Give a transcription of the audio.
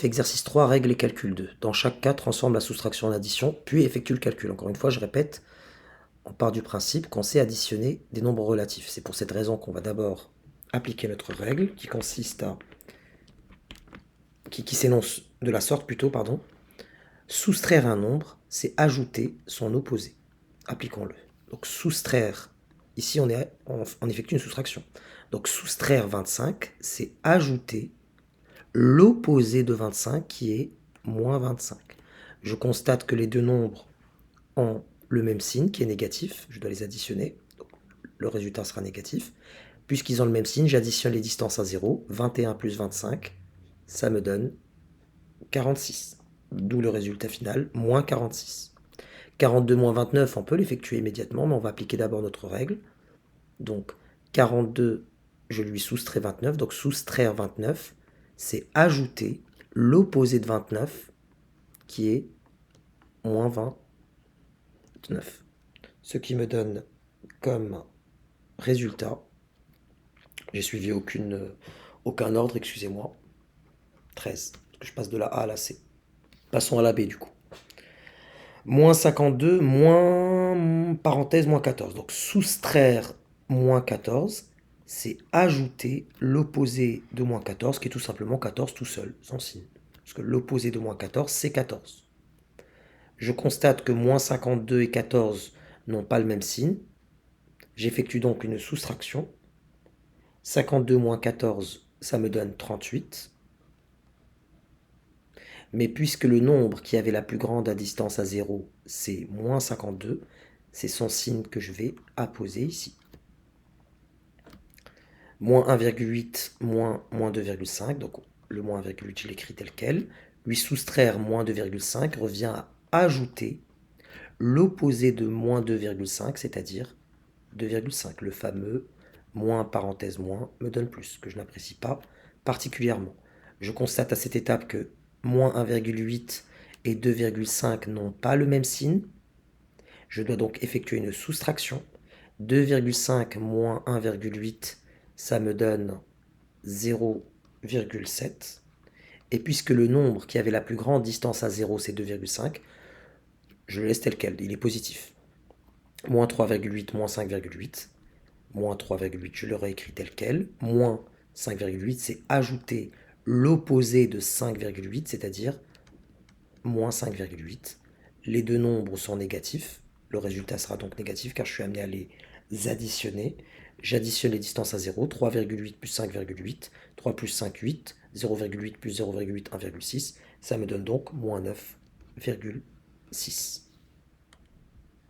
Exercice 3, règle et calcul 2. Dans chaque cas, transforme la soustraction en addition, puis effectue le calcul. Encore une fois, je répète, on part du principe qu'on sait additionner des nombres relatifs. C'est pour cette raison qu'on va d'abord appliquer notre règle qui consiste à... qui s'énonce de la sorte plutôt, pardon. Soustraire un nombre, c'est ajouter son opposé. Appliquons-le. Donc soustraire, ici on effectue une soustraction. Donc soustraire 25, c'est ajouter l'opposé de 25 qui est moins 25. Je constate que les deux nombres ont le même signe qui est négatif. Je dois les additionner. Donc, le résultat sera négatif. Puisqu'ils ont le même signe, j'additionne les distances à 0. 21 plus 25, ça me donne 46. D'où le résultat final, moins 46. 42 moins 29, on peut l'effectuer immédiatement, mais on va appliquer d'abord notre règle. Donc 42, je lui soustrais 29. Donc soustraire 29, c'est ajouter l'opposé de 29, qui est moins 29. Ce qui me donne comme résultat, j'ai suivi aucun ordre, excusez-moi, 13. Je passe de la A à la C. Passons à la B du coup. Moins 52, moins parenthèse, moins 14. Donc soustraire moins 14, c'est ajouter l'opposé de moins 14, qui est tout simplement 14 tout seul, sans signe. Parce que l'opposé de moins 14, c'est 14. Je constate que moins 52 et 14 n'ont pas le même signe. J'effectue donc une soustraction. 52 moins 14, ça me donne 38. Mais puisque le nombre qui avait la plus grande distance à 0, c'est moins 52, c'est son signe que je vais apposer ici. Moins 1,8 moins 2,5, donc le moins 1,8 je l'écris tel quel. Lui soustraire moins 2,5 revient à ajouter l'opposé de moins 2,5, c'est-à-dire 2,5. Le fameux moins parenthèse moins me donne plus, que je n'apprécie pas particulièrement. Je constate à cette étape que moins 1,8 et 2,5 n'ont pas le même signe. Je dois donc effectuer une soustraction. 2,5 moins 1,8, ça me donne 0,7. Et puisque le nombre qui avait la plus grande distance à 0, c'est 2,5, je le laisse tel quel, il est positif. Moins 3,8, moins 5,8. Moins 3,8, je le réécris tel quel. Moins 5,8, c'est ajouter l'opposé de 5,8, c'est-à-dire moins 5,8. Les deux nombres sont négatifs. Le résultat sera donc négatif car je suis amené à les additionner. J'additionne les distances à 0. 3,8 plus 5,8. 3 plus 5, 8. 0,8 plus 0,8, 1,6. Ça me donne donc moins 9,6.